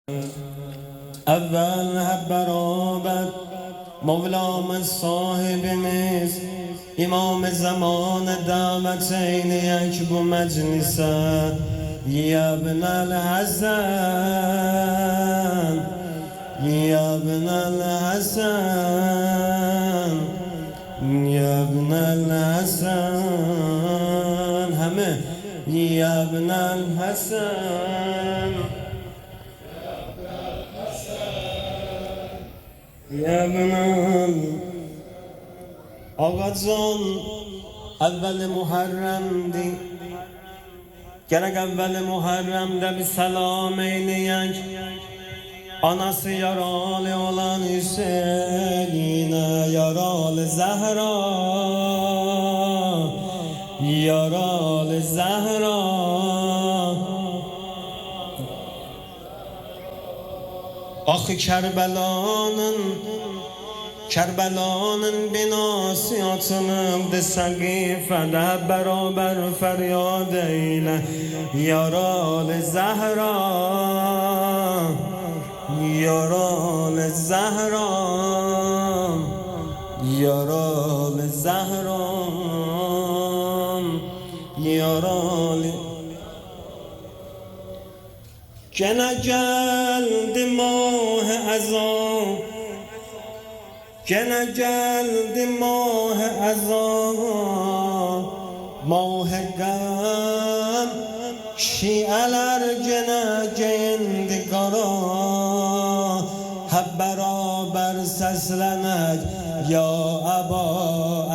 اول hep beraber Mevlamız sahibimiz İmam zamanı davet eyleyek bu meclise Ya ibnel Hasan Ya ibnel Hasan Ya ibnel Hasan Hemi Ya ibnel Hasan Ya ibnel Ağacan evveli Muharrem'di Gerek evveli Muharrem'de bir selam eyleyek Anası yaralı olan Hüseyin'e Yaralı Zehra Yaralı Zehra Akı Kerbela'nın binası atılımdı Sakifede beraber feryat eyle Yaralı Zehra Yaralı Zehra Yaralı Zehra Yaralı Gene geldi mah-ı azam Gene geldi mah-ı azam Mah-ı gam Şialar gene giyindi qara Hep beraber seslenek Ya Aba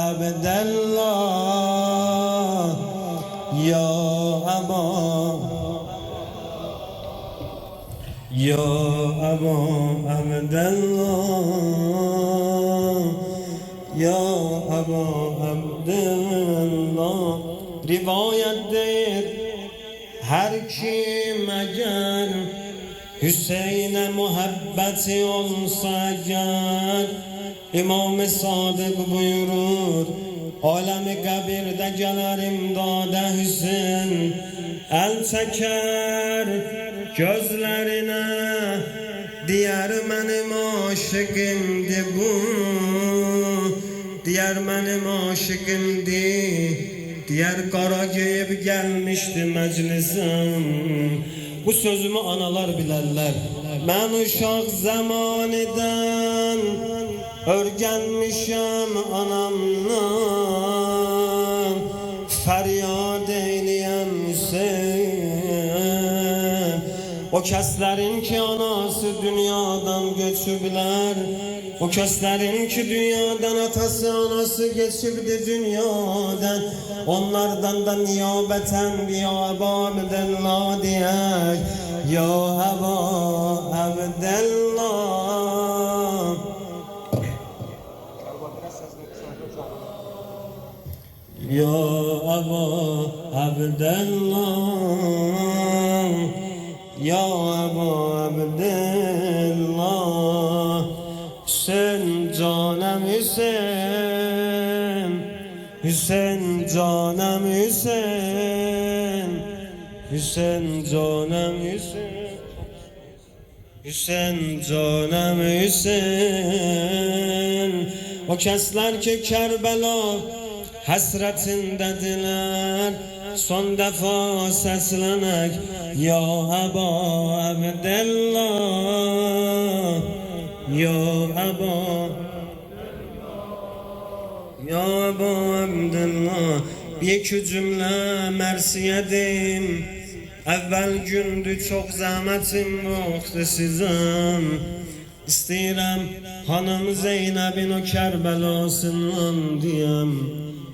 Abdallah Ya Aba Ya Aba Abdallah Ya Aba Abdallah Rivayettir her kim eğer Hüseyin'e muhabbeti olsa eğer İmam-ı Sadık buyurur Alemi kabirde gelir imdada Hüseyin El çeker gözlerine Diyar benim aşıkımdı bu Diyar benim aşıkımdı Diyar kara giyip gelmişti meclisim Bu sözümü analar bilərlər Ben uşaq zamanıdan Örgenmişim anamdan Feryat eyleyem Hüseyin O kəslərin ki anası dünyadan göçüblər O kəslərin ki dünyadan atası anası geçibdi dünyadan Onlardan da niyabeten Ya Aba Abdallah diyek Ya Aba Abdallah Ya Aba Abdallah Ya Aba Abdallah Hüseyin canım Hüseyin Hüseyin canım Hüseyin Hüseyin canım Hüseyin Hüseyin canım Hüseyin O kəslər ki Kerbela Həsrətindədirlər Son dəfa səslənək Ya Aba Abdallah Ya Aba Ya Aba Abdallah Bir iki cümlə mərsiyə deyim Əvvəl gündür çox zəhmətim yoxdur sizəm İstəyirəm hanım Zeynəbin o Kərbəlasından deyəm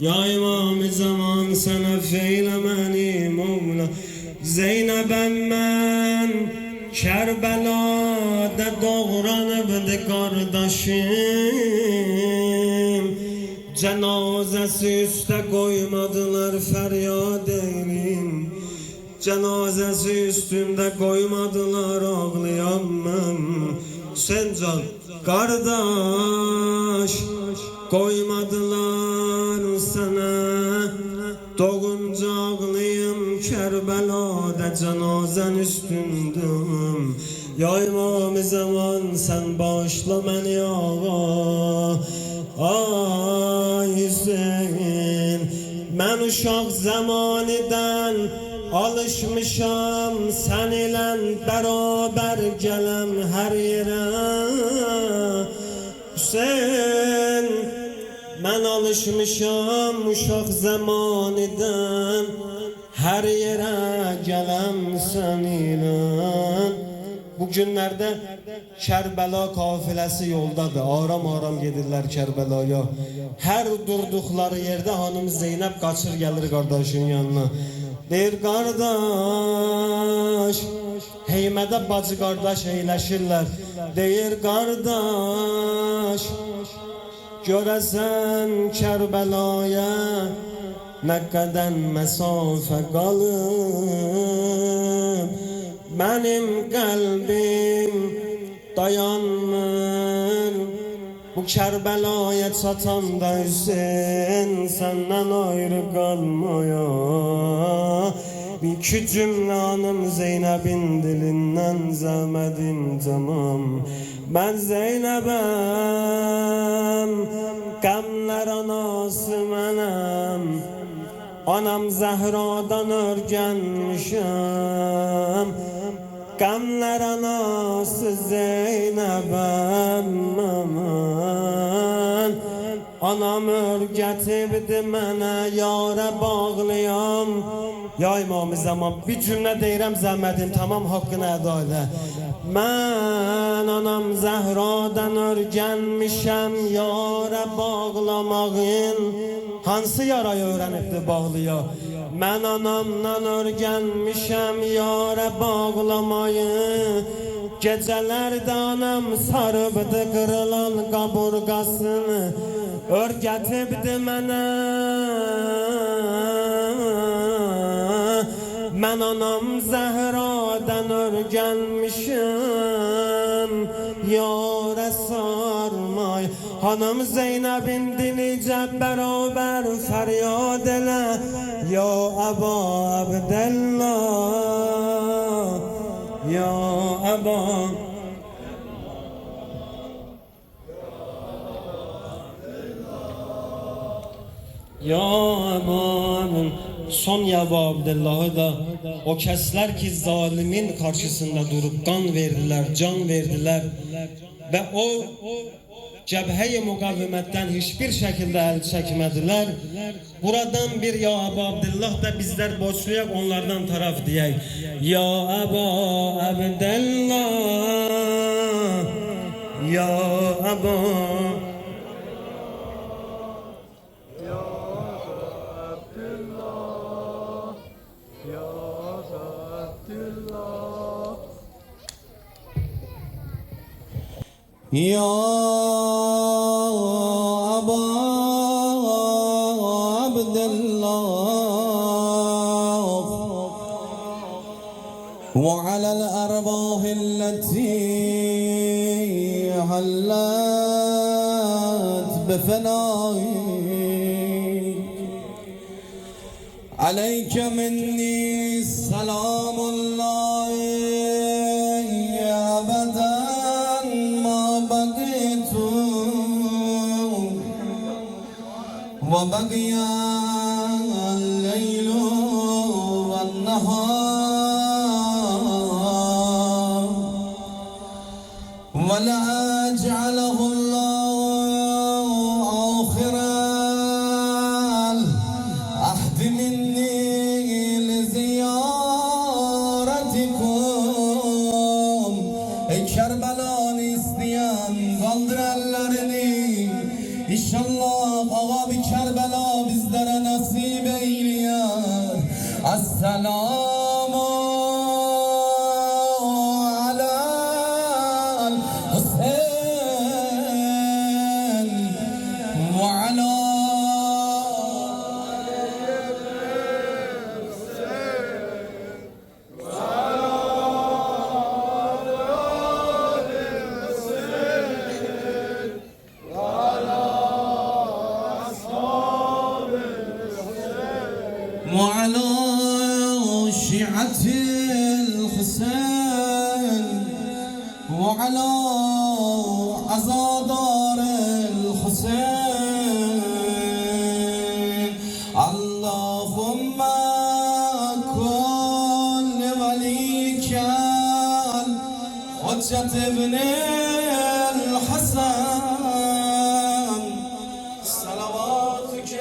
Ya İmam-ı zaman sənə feylə mənim oğla Zeynəbəm mən Kərbəlada doğranıbdı qardaşım Cənazəsi üstə qoymadılar fəryad eyliyim Cənazəsi üstündə qoymadılar ağlayam mən Sen can qardaş Qoymadılar sənə Doğunca ağlayım Kerbela'da cenazen üstündüm Ya İmam-ı Zaman sen bağışla beni ağa. Ay Hüseyin, ben uşaq zamanıdan alışmışam sen ile beraber gelem her yere. Hüseyin, ben alışmışam uşaq zamanıdan her yere gelem sen ile. Bu günlerde Kerbela kafilesi yoldadır. Aram aram gedirler Kerbela'ya. Her durdukları yerde hanım Zeynep kaçır gelir kardeşin yanına. Deyir kardeş, heymede bacı kardeş eyleşirler. Deyir kardeş, göresen Kerbela'ya ne kadar mesafe kalır. Benim kalbim dayanmır bu Kerbela'ya çatanda Hüseyin senden ayrı kalmaya. Bir iki cümle hanım Zeynep'in dilinden zahmetin tamam. Ben Zeynep'im, gamler anası benim. Anam Zehra'dan örgenmişim. Gamler anası Zeynep'im aman. Anam örgetibdi mənə yara bağlıyam. Ya İmam-ı Zaman bir cümle deyirəm zəhmətin tamam haqqını əda elə. Mən anam Zehra'dan örgenmişəm yara bağlamağın. Hansı yarayı öğrenipdi bağlıya? Mən anamdan örgenmişəm yara bağlamayı. Gecelerde anam sarıbdı kırılan kaburgasını. Örgetibdi mənə. Mən anam Zehra'dan örgenmişim yara sarmay. Hanım Zeynep'in dilice beraber feryad ele. Ya Eba Abdallah, ya Eba. Ya Ebu son ya Ebu Abdullah'ı da o kesler ki zalimin karşısında durup kan verdiler, can verdiler ve o cebhe-i mukavemetten hiçbir şekilde el çekmediler. Buradan bir ya Ebu Abdullah da bizler borçluyak onlardan taraf diyek. Ya Ebu Abdullah, ya Ebu Ya Aba Abdullah ve alel erbahilleti hallat befenai aleyke minni selamullahi abadan وبقي الليل والنهار ولا جعله الله آخر العهد مني لزيارتكم Kerbela'nı isteyen kaldır ellerini. İnşallah ağa bir Kerbela bizlere nasip eyleyer. Esselamu alel Hüseyin ve ala وعلى وعلى عزادار الحسين اللهم كن لوليك الحجة ابن الحسن صلواتك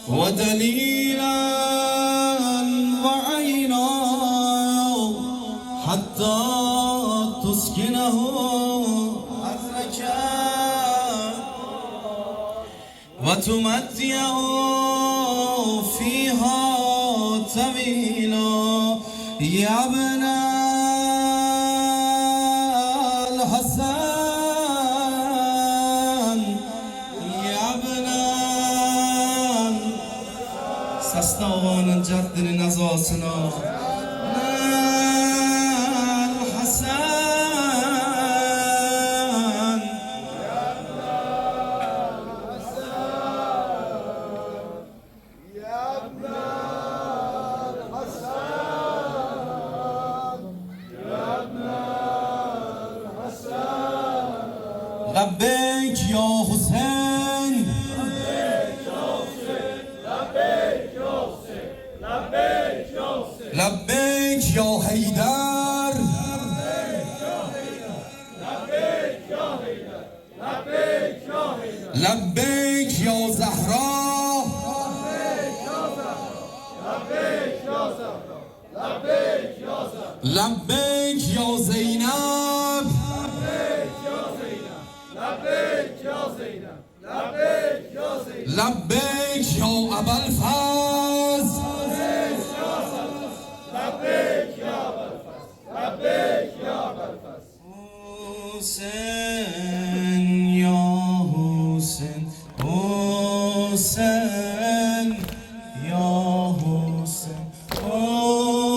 ودليلا وعينا حتى تسكنه أرضك وتمتعه فيها طويلا يا ابن الحسن يا ابن Sastavanın caddinin azasına Hasan Labbeyk ya Hüseyin لبيك يا حيدر لبيك يا زهراء لبيك يا زينب لبيك يا أبا الفاز حسين يا حسين حسين يا حسين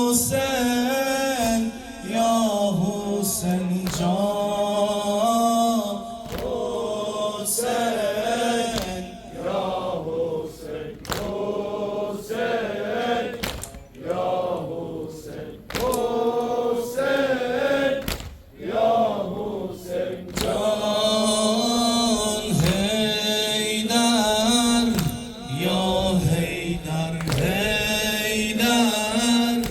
حسين يا حسين جان حسين يا حسين حسين يا حسين حسين يا حسين جان حیدر یا حیدر حیدر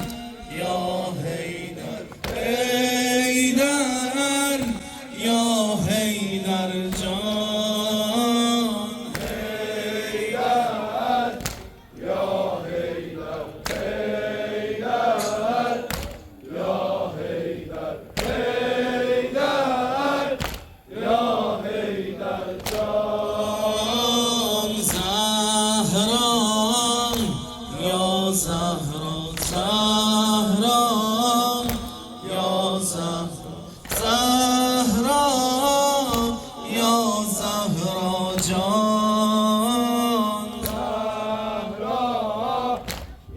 یا حیدر حیدر یا حیدر جان حیدر یا حیدر حیدر یا حیدر حیدر یا حیدر جان زهرا یا زهرا زهرا یا زهرا زهرا یا زهرا جان زهرا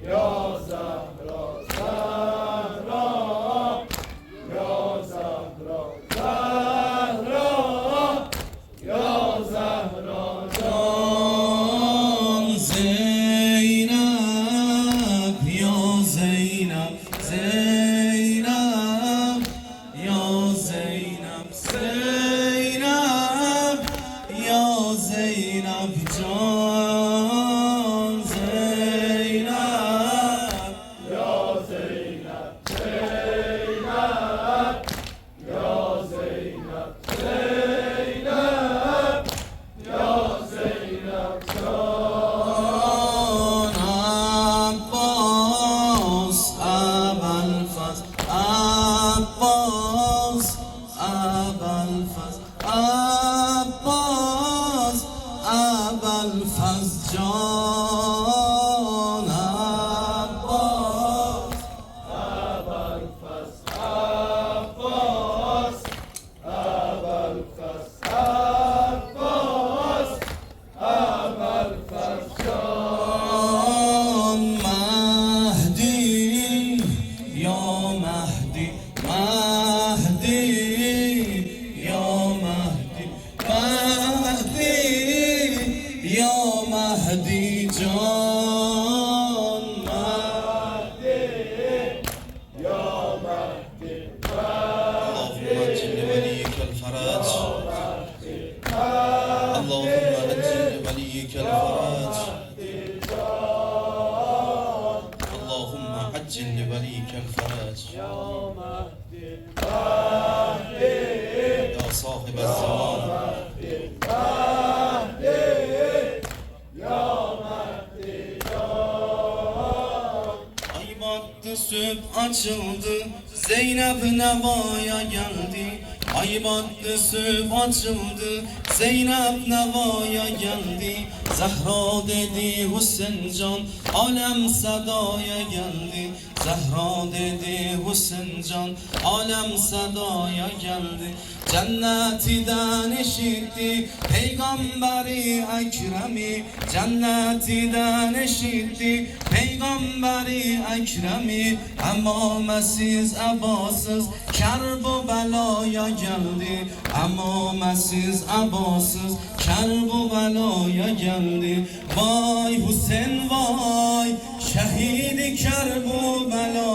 یا زهرا زهرا یا زهرا زهرا یا زهرا جان زینب یا زینب زینب یا زینب زینب یا زینب جان زینب یا زینب زینب یا زینب زینب یا زینب جان عباس ابوالفضل عباس ابوالفضل عباس ابوالفضل جان عباس ابوالفضل عباس ابوالفضل Mahdi, Ya Mahdi, Mahdi, Ya Mahdi can, Mahdi, Ya Mahdi, Allahümme acil veliyyikel faraj, Allahümme acil veliyyikel faraj, Allahümme acil veliyyikel faraj, Ya sahibel zaman, ay battı süt açıldı, Zeynep Neva'ya geldi. Ay battı süt açıldı, Zeynep Neva'ya geldi. Zehra dedi Hüseyin can, alem sadaya geldi. Zehra dedi Hüseyin can, alem sadaya geldi. Cennetiden işitti Peygamberi Ekrem'i, cennetiden işitti Peygamberi Ekrem'i. Emamesiz ebasız kerb belaya geldi. Emamesiz ebasız kerb belaya geldi. Vay Hüseyin vay, şehidi Kerbela.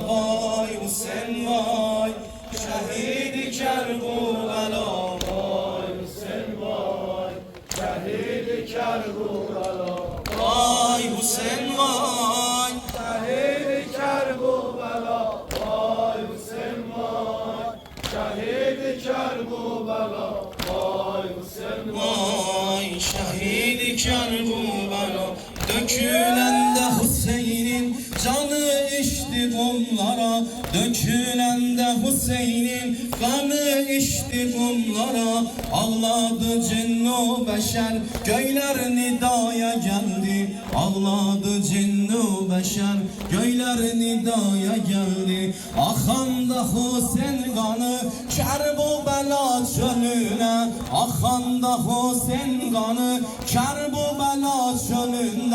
Vay Hüseyin vay, şehidi Kerbela. Vay Hüseyin vay, şehidi Kerbela. Vay Hüseyin vay, şehidi Kerbela. Vay Hüseyin vay, şehidi Kerbela. Vay Hüseyin vay, şehidi Kerbela. Dökülen de Hüseyin'in canı içti kumlara. Dökülen de Hüseyin'in kanı içti kumlara. Ağladı cinnu beşer, göyler nidaya geldi. Ağladı cinnu beşer, göyler nidaya geldi. Akan da Hüseyin kanı Kerbela çölüne. Akan da Hüseyin kanı Kerbela çölünde.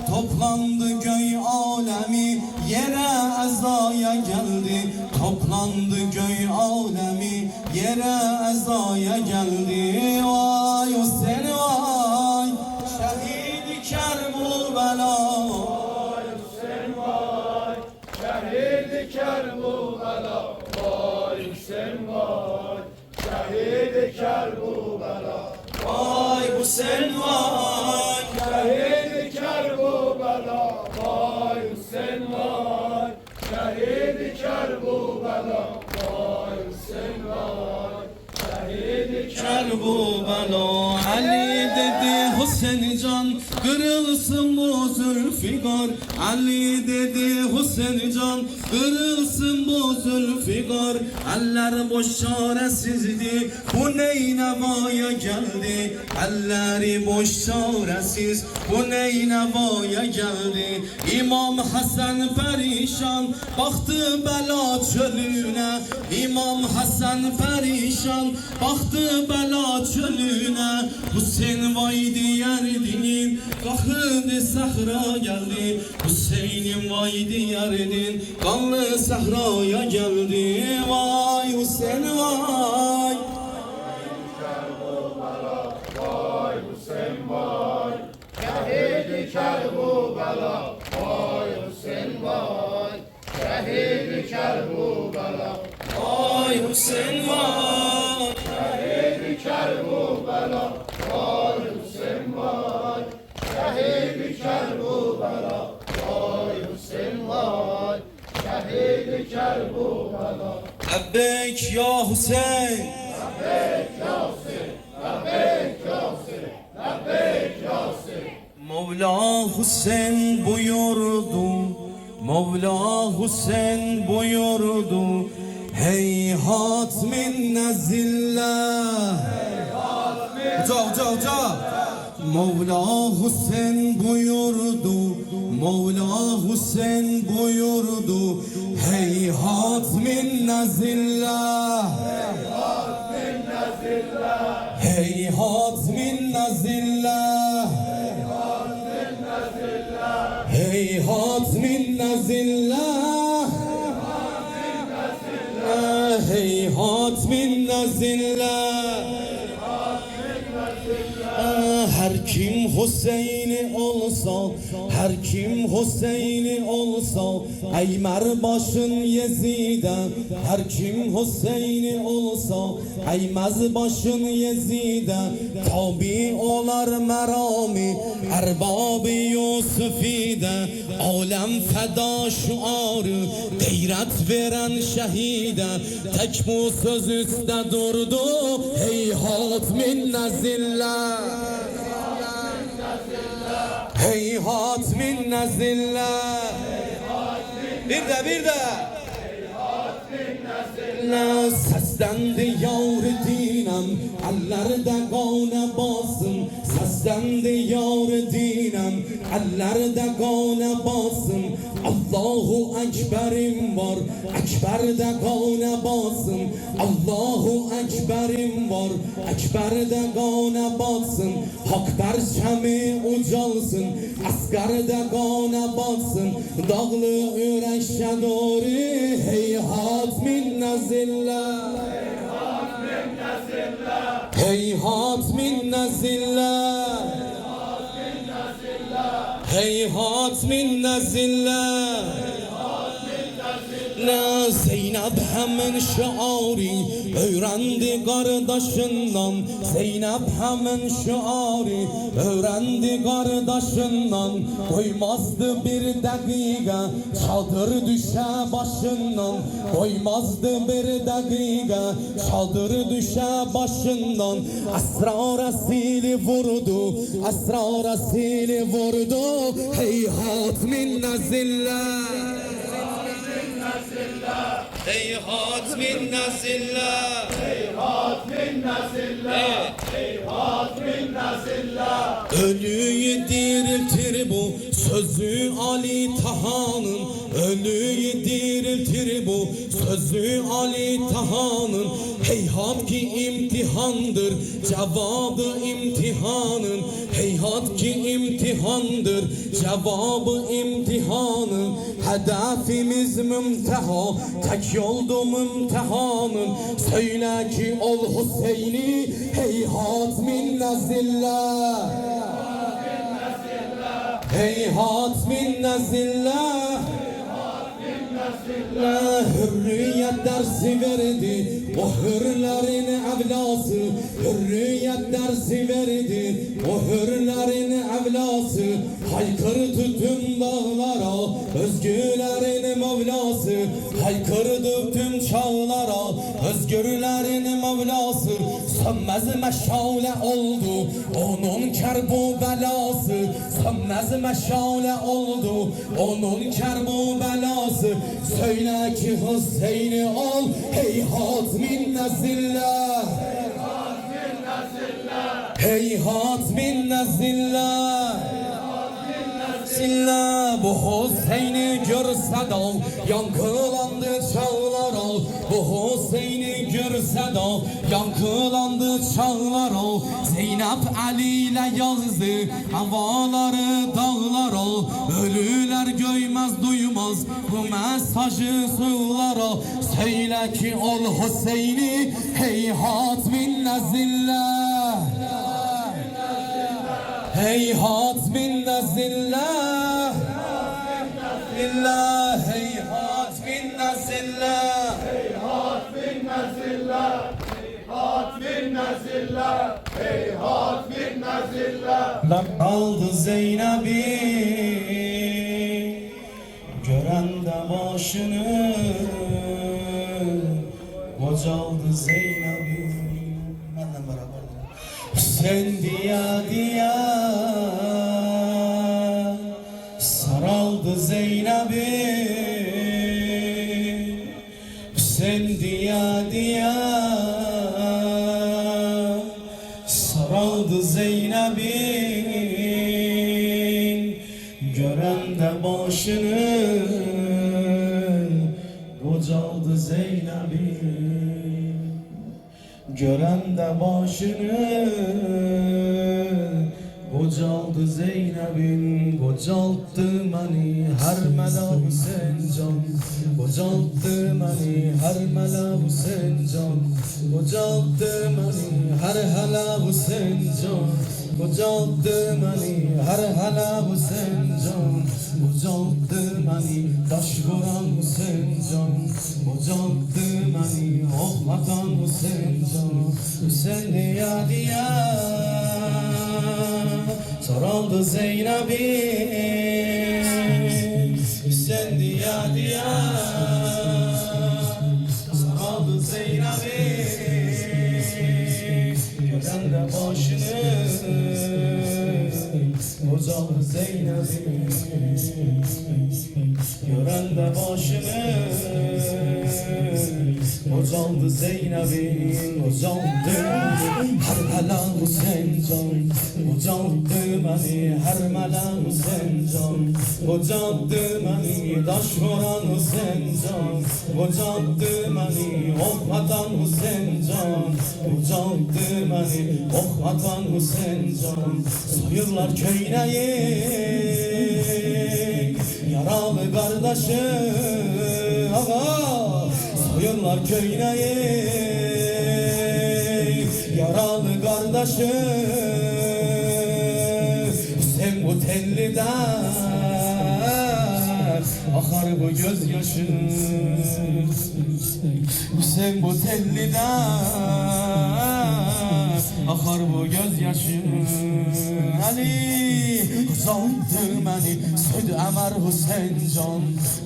Toplandı göy alemi, yere ezaya geldi. Toplandı göy alemi, yere ezaya geldi. Vay Hüseyin vay, şehidi Kerbela. Vay Hüseyin vay, şehidi Kerbela. Vay Hüseyin vay, şehidi Kerbela. Vay Hüseyin vay, şehidi Kerbela. Vay Hüseyin vay, şehidi Kerbela. Vay Hüseyin vay, şehidi Kerbela. Ali dedi Hüseyin can, kırılsın bu Zülfikar. Ali dedi Hüseyin can, kırılsın bu Zülfikar. Eller boş çaresizdi, bu ney nevaya geldi. Elleri boş çaresiz, bu ney nevaya geldi. İmam Hasan perişan, baktı bela çölüne. İmam Hasan perişan, baktı bela çölüne. Hüseyin vay diyerdinin, kahırdı sahra geldi. Hüseyin'in vay diyerdin, kanlı sahraya geldi. Vay Hüseyin vay, vay Hüseyin vay, şehidi Kerbela. Vay Hüseyin vay, şehidi Kerbela. Vay Hüseyin vay, şehidi Kerbela. Vay Hüseyin vay, şehidi Kerbela. Vay Hüseyin vay, şehidi Kerbela. Lebbeyk ya Hüseyin, lebbeyk ya Hüseyin, lebbeyk ya Hüseyin, lebbeyk ya Hüseyin. Mevla Hüseyin buyurdu, Mevla Hüseyin buyurdu. Heyhat minne zillah. Uca. Mevla Hüseyin buyurdu, Mevla Hüseyin buyurdu. Heyhat minne zillah. Heyhat minne zillah. Heyhat minne zillah. Heyhat Heyhat minnezillah. Her kim Hüseyin'i olsa, her kim Hüseyin'i olsa, eğmer başın Yezid'e. Her kim Hüseyin'i olsa, eğmez başın Yezid'e. Tabi olar merami, erbab-ı Yusuf'ide. Alem feda şuarı, gayret veren şehide. Tek bu söz üstte durdu, heyhat minnezillah. Heyhat minnezillah. Bir de seslendi yar dinem, ellerde gane basın. Seslendi yar dinem, ellerde gane basın. Allahu Ekberim var, Ekber'de gane basın. Allahu Ekberim var, Ekber'de gane basın. Hak perçemi ucalsın, asgerde gane basın. Dağlı üreşe doğru, heyhat minnezillah. Heyhat minnezillah. Heyhat minnezillah. La Zeynep hemen şiari öğrendi kardeşinden. Zeynep hemen şiari öğrendi kardeşinden. Koymazdı bir dakika çadır düşe başından. Koymazdı bir dakika çadır düşe başından. Esrar esili vurdu, esrar esili vurdu. Heyhat minnezillah. Heyhat minnezillah. Heyhat minnezillah. Heyhat minnezillah. Ölüyü diriltir bu sözü Ali Tahan'ın. Ölüyü diriltir bu sözü Ali Tahan'ın. Heyhat ki imtihandır cevabı imtihanın. Heyhat ki imtihandır cevabı imtihanın. Hedefimiz mümteha, tek yoldu mümtehanın. Söyle ki ol Hüseyin'i, heyhat minnezillah. Heyhat minnezillah. Hürriyet dersi verdi o hürlerin evlası. Hürriyet dersi verdi o hürlerin evlası. Haykırdı tüm dağlara özgürlerin Mevlası. Haykırdı tüm çağlara özgürlerin Mevlası. Sönmez meşale oldu onun kerbu belası. Sönmez meşale oldu onun kerbu belası. Söyle ki Hüseyin'i al, heyhat minnezillah. Heyhat minnezillah. Silla bu Hüseyin'i görse de yankılandı çağlar al. Bu Hüseyin'i görse de yankılandı çağlar al. Zeynep Ali ile yazdı havaları dağlar al. Ölüler göymez duymaz bu mesajı sulara. Söyle ki ol Hüseyin'i, heyhat minnezillah. Heyhat minnezillah. Billah heyhat minnezillah. Heyhat minnezillah. Heyhat minnezillah. Heyhat minnezillah. Kaldı Zeynep'i gören de başını. Kocaldı Zeynep'i. Benden beraber. Sen diye saraldı Zeynep'i. Sen diye saraldı Zeynep'i. Gören de başını kocaldı Zeynep'i. Gören de başını Kocaldı Zeynep'in, kocalttı beni her mela Hüseyin can. Kocalttı beni her mela Hüseyin can. Kocalttı beni her hala Hüseyin can. Kocalttı beni her hala Hüseyin can. Kocalttı beni taş vuran Hüseyin can. Kocalttı beni ok atan Hüseyin can. Hüseyin diya diya sarıldı Zeynep'i. Hüseyin diya diya sarıldı Zeynep'i. Gören de başını kocaldı Zeynep'i. Gören de başını kocaldı Zeynep'in. Kocaldı her mela Hüseyin can. Kocaldı beni her mela Hüseyin can. Kocaldı beni taş vuran Hüseyin can. Kocaldı beni ok atan Hüseyin can. Kocaldı beni ok atan Hüseyin can. Soyurlar köyneyi yaralı kardeşi ağa. Soyurlar köyneyi yaralı kardeşi. Sen bu telliden akar bu gözyaşı. Sen bu telliden akar bu gözyaşı. Ali kocalttı beni Süd Ömer Hüseyin can.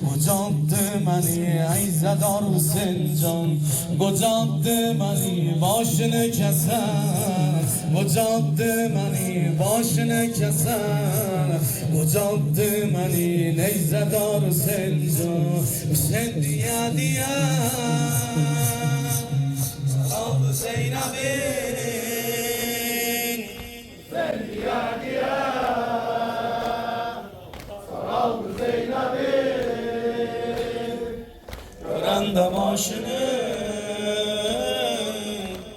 Kocalttı beni İzzedar Hüseyin can. Kocalttı beni başını keser. Kocalttı beni başını keser. Kocalttı beni Neyzedar Hüseyin can. Hüseyin diya diya sarıldı Zeynep'in. Sen diya diya sarıldı Zeynep'i. Gören de başını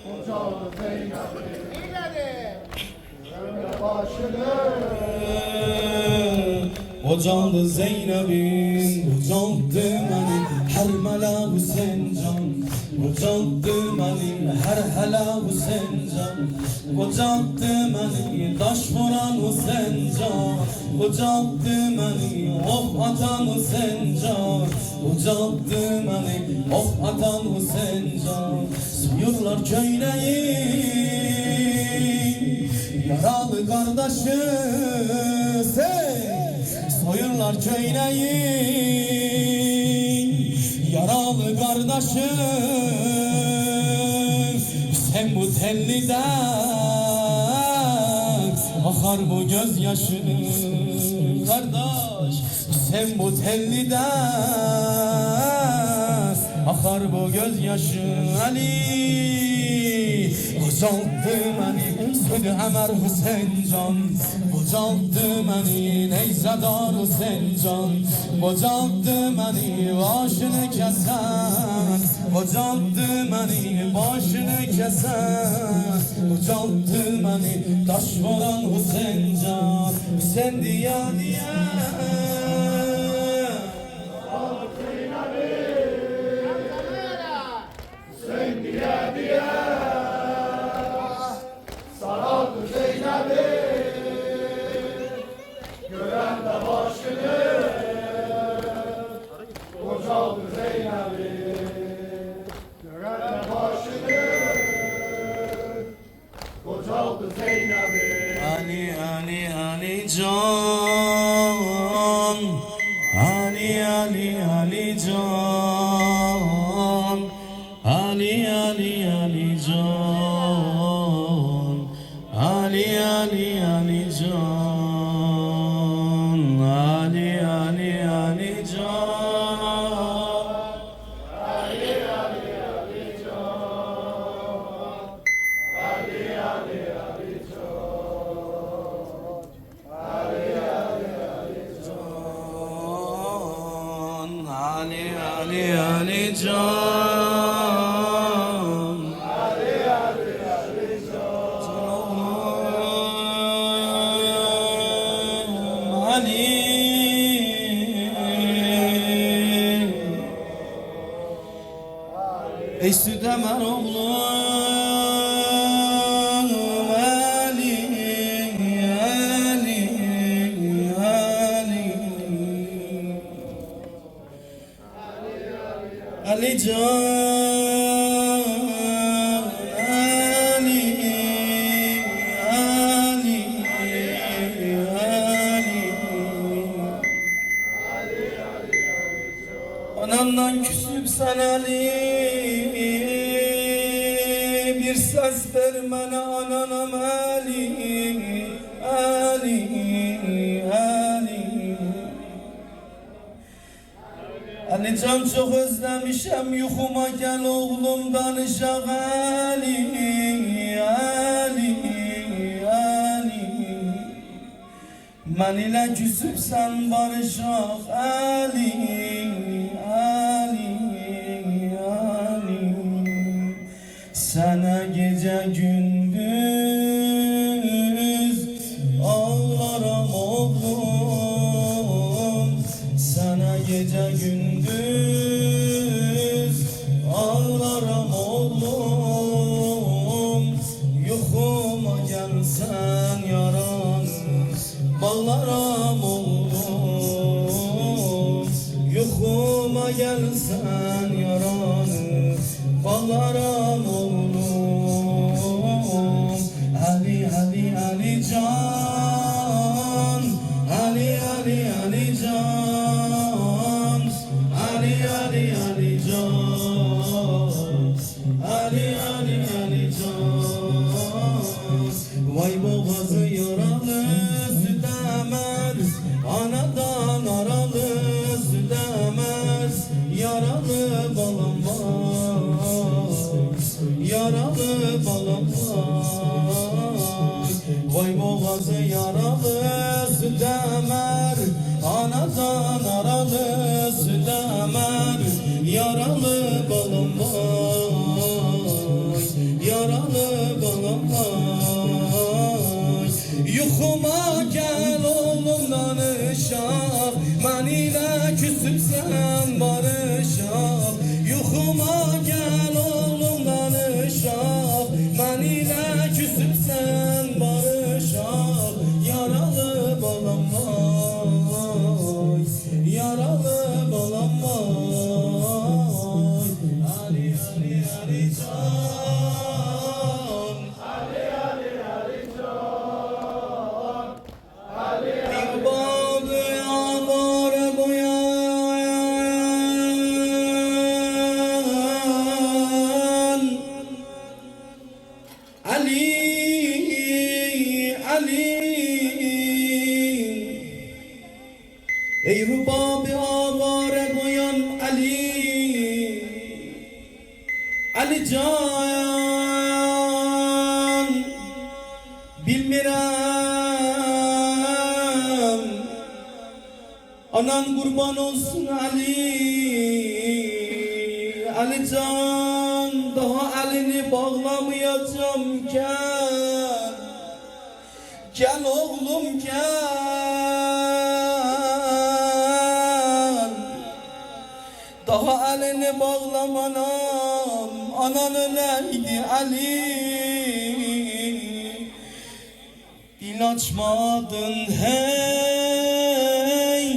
Kocaldı Zeynep'i. Gören de başını. Kocaldı Zeynep'in. Kocaldı beni her mela Hüseyin can. Kocaldı beni her hala Hüseyin can. Kocaldı beni taş vuran Hüseyin can. Kocaldı beni ok atan Hüseyin can. Kocaldı beni ok atan Hüseyin can. Soyurlar köyneyi yaralı kardeşi. Soyurlar köyneyi yaralı kardeşi. Sen bu telliden akar bu gözyaşı. Kardeş sen bu telliden akar bu gözyaşı. Ali kocalttı beni Süd Ömer Hüseyin can. Kocalttı beni Neyzedar Hüseyin can. Kocalttı beni başını keser. Kocalttı beni başını keser. Kocalttı beni taş vuran Hüseyin can. Sen diya diya Sen diya diya sarıldı Zeynep'i. Gören de başını kocaldı Zeynep'i. Gören de başını kocaldı Zeynep'i. Ali Ali Ali can. Ali Ali Ali can. Ali Ali Ali can. Ali Ali Ali can. Ali Ali Ali Ali Ali can. Ey Südemer oğlum Ali, Ali, Ali, Ali Can, Ali, Ali, Ali. Anamdan küsüp sen Ali, bir ses vermene ananam Ali, Ali, Ali. Ali can çok özlemişem, yuxuma gel oğlum danışaq Ali, Ali, Ali. Mən ilə küsüb sən barışaq Ali, Ali, Ali. Sənə gecə gündüz ağlaram oğlum. Sənə gecə gündüz ağlaram oğlum. Yuxuma gəlsən yaranı bağlaram oğlum. Yuxuma gəlsən yaranı bağlaram oğlum. Ali, Ali, Ali can, Ali, Ali, Ali can, Ali, Ali, Ali can, Ali, Ali, Ali can. Vay boğazı yaralı sütemez, anadan aralı sütemez. Yaralı balam var, yaralı balam var. Vay boğazı yaralı sütemer, anadan aralı sütemer. Yaralı balam var, yaralı balam var. Yuxuma gel oğlum danışaq, mən ilə küsüb sən barışaq. Yuxuma gel oğlum danışaq, mən ilə küsüb sən barışaq. Yaralı balam var, yaralı balam var. Ali, Ali, Ali can, Ali, Ali, Ali can, Ali, bir bağlı yağmur boyan. Ali, Ali, ey rubabı avare koyan Ali, Ali can, bilmirəm, anan kurban olsun Ali, Ali can, daha elini bağlamayacağım gel, gel oğlum gel. Daha elini bağlamanam, anan öleydi Ali. Dil açmadın hey,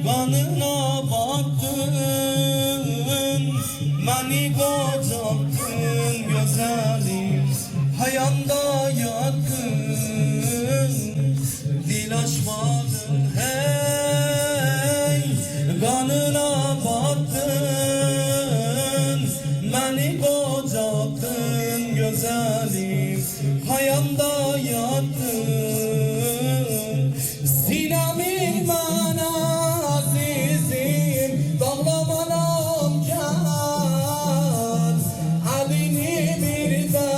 kanına baktın, beni kocattın güzelim, hayanda yattın. Dil açmadın hey, kanına baktın, beni kocattın güzelim, hayanda yattın. Sinemi bana azizim, bağlamanam can. Alini bir de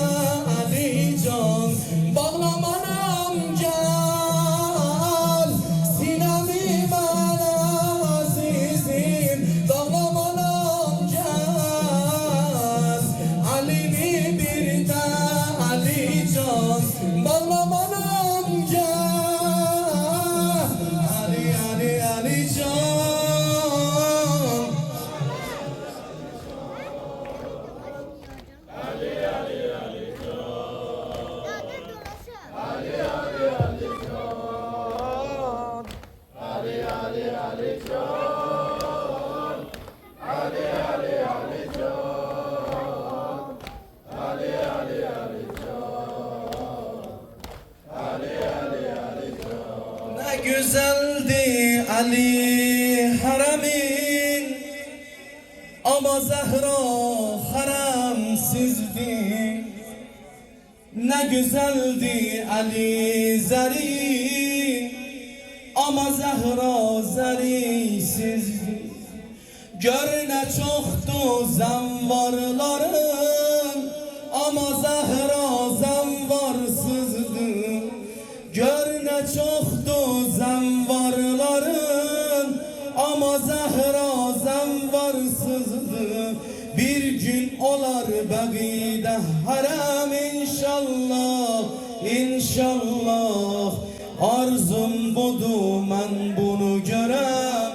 Ali can, bağlamanam can. Sinemi bana azizim, bağlamanam can. Alini bir de Ali can, bağlamanam Ali haremin ama Zehra haremsizdi. Ne güzeldi Ali Zerrin ama Zehra zerisizdi. Gör ne çoktu zanvarların ama Zehra zanvarsızdı. Gör ne çoktu zanvarların ama Zehra zanvarsızdı. Bir gün olar bagide harem inşallah, inşallah. Arzum budu men bunu görem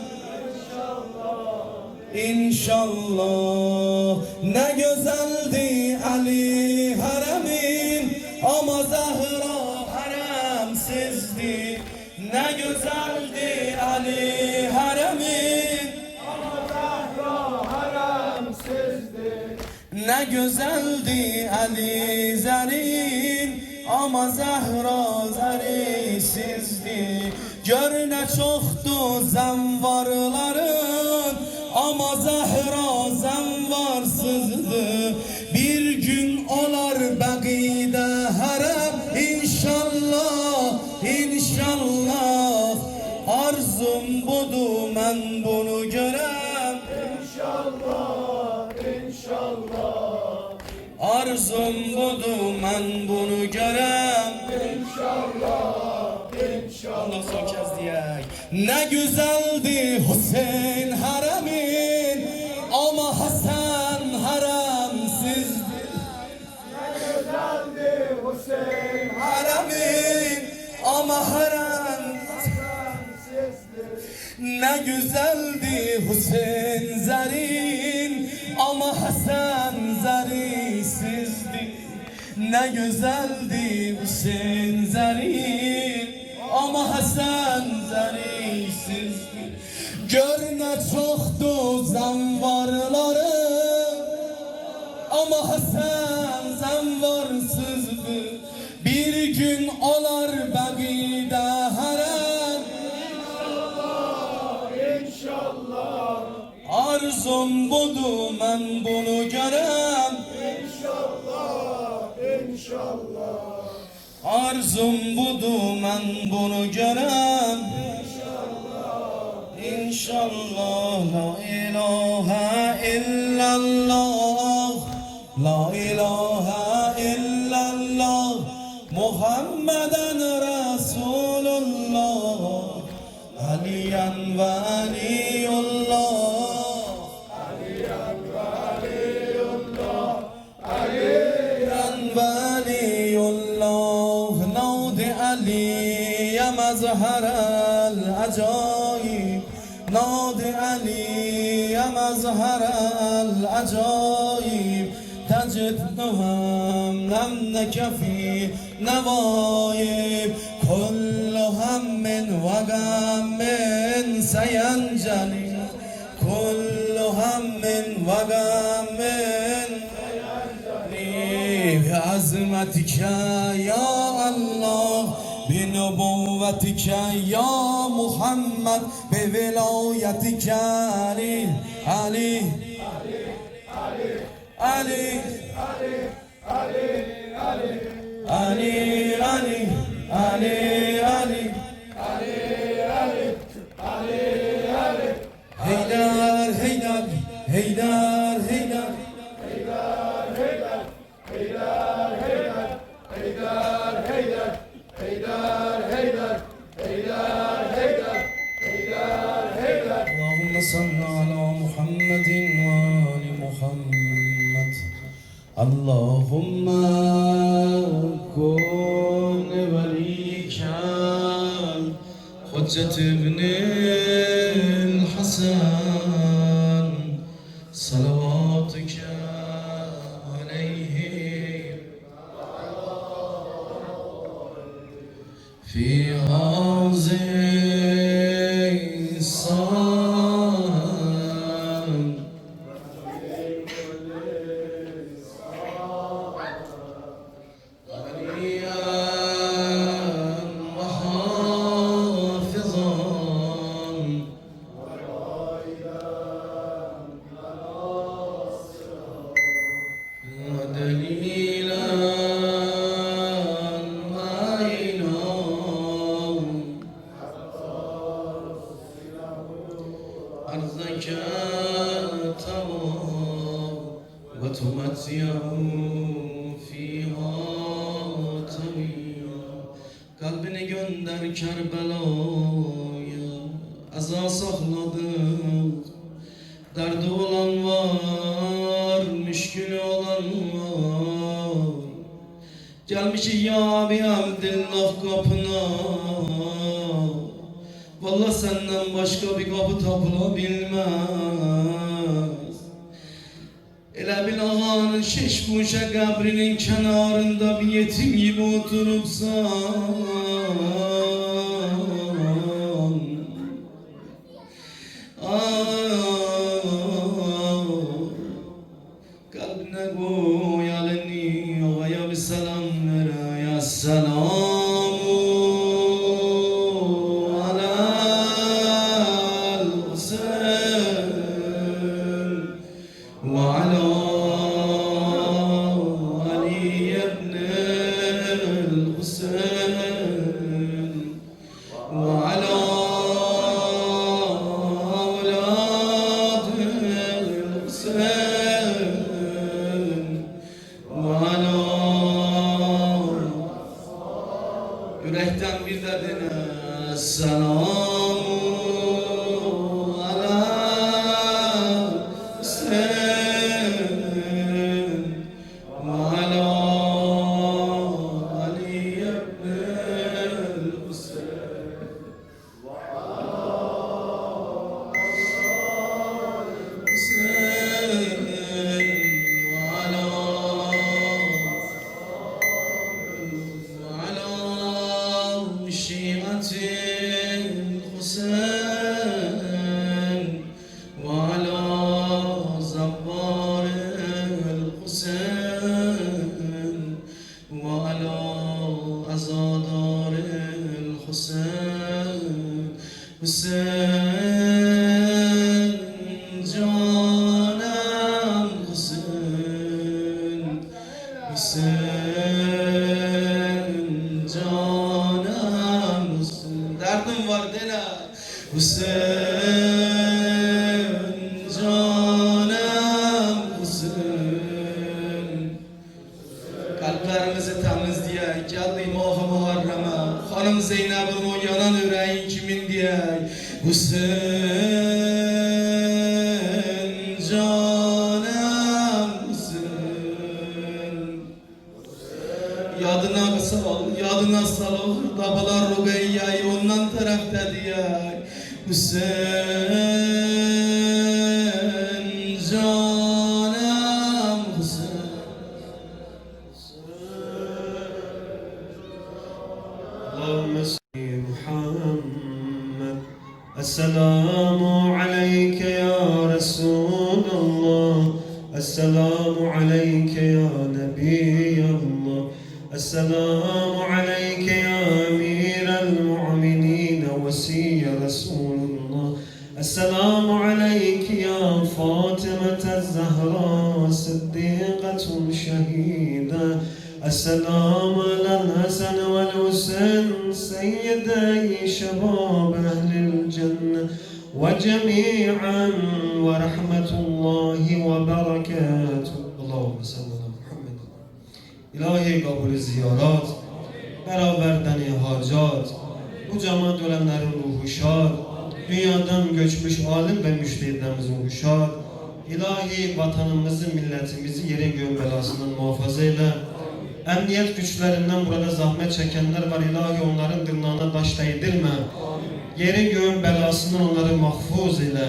İnşallah. Ne güzeldi Ali haremin ama Zehra haremsizdi. Ne güzeldi Ali haremin ama Zehra haremsizdi. ne güzeldi Ali Zerrin ama Zehra zerisizdi. Gör ne çoktu zanvarların ama Zehra zanvarsızdı. Bir gün olar bagide harem inşallah, inşallah. Arzum budu men bunu görem İnşallah, inşallah. Arzum budu men bunu görem İnşallah, inşallah. Allah son kez diyek. Ne güzeldi Hüseyin haremin ama Hasan haremsizdi. Ne güzeldi Hüseyin Haremin ama haremsizdi. ne güzeldi Hüseyin Zerrin ama Hasan zerisizdi. Ne güzeldi Hüseyin Zerrin ama Hasan zerisizdi. Gör ne çoktu zanvarları ama Hasan zanvarsızdı. Bir gün olar bagide harem İnşallah, arzum budu men bunu görem inşallah, inşallah. Arzum budu men bunu görem İnşallah. La ilahe illallah, la ilahe illallah, Muhammeden Resulullah, Aliyen ve Aliyullah, Aliyen ve Aliyullah, Aliyen ve Aliyullah. Nadi Aliye mezher el-acaib, Nadi Aliye mezher el-acaib. تجدهم نمنك في نوايب كل هم وغم سينجلي كل هم وغم بعظمتك يا الله بنبوتك يا محمد بولايتك علي علي Ali, Ali, Ali, Ali, Ali, Heydar, Heydar, Heydar, Heydar, Allahümme salli ala Muhammedin ve ali Muhammed. Allahümme kun velikel Hüccet ibnil Hasan salavatüke aleyhi fi hazin san غنيا وحافظا در Kerbela'ya Aza sakladık Derdi olan var, müşkülü olan var Gelmişik ya abi Abdillah kapına Vallahi senden başka bir kapı tapılabilmez Elə bil ağanın şeşbuşa qəbrinin kenarında bir yetim gibi oturupsan Kalbine koy elini ağaya bir selam ver ya selamu alel Hüseyin ve ala وعلى أولاد الحسين وعلى yürekten bir dedine selamu ala Hüseyin ve ala Ali ibn Hüseyin الحسين وعلى زبار الحسين وعلى عزادار الحسين حسين جانم حسين حسين جانم حسين دردم var dene Hüseyin canım Hüseyin Kalplerimizi temizleyek geldi Mah-ı Muharrem'e Hanım Zeynep'in o yanan yüreğin kimin diye Hüseyin canım Hüseyin Yadına sal, yadına sal Dabalar Rugeyya'yı ondan tarafta diye Hüseyin canım Hüseyin Allahümme salli Muhammed Esselamu aleyke ya Resulallah Esselamu aleyke ya Nebiyallah Esselamu aleyke ya Emirel Mu'minin Vesiye Resulullah Esselamu aleyke ya Fatıma Zahra Sıddîkatun Şehîde Esselamu alel Hasan vel Hüseyin Seyyidey şebab ehlil cennet ve cemi'an ve rahmetullahi ve berekatuhu Allahümme salli ala Muhammed İlahi kabul ziyarat beraberdeni hacat bu cemaat ölenlerin ruhu şad dünyadan göçmüş alim ve müştehidlerimizin ruhu şad İlahi vatanımızı, milletimizi yerin göğün belasından muhafaza eyle. Emniyet güçlerinden burada zahmet çekenler var. İlahi onların tırnağına taş değdirme. Yerin göğün belasından onları mahfuz eyle.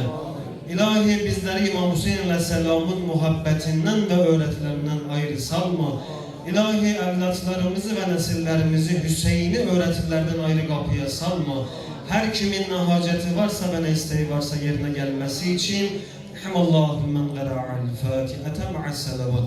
İlahi bizleri İmam Hüseyin Aleyhisselam'ın muhabbetinden ve öğretilerinden ayrı salma. İlahi evlatlarımızı ve nesillerimizi Hüseyin'i öğretilerden ayrı kapıya salma. Her kimin ne haceti varsa ve ne isteği varsa yerine gelmesi için Allahümme gara'al Fatiha'te ma'as salavat.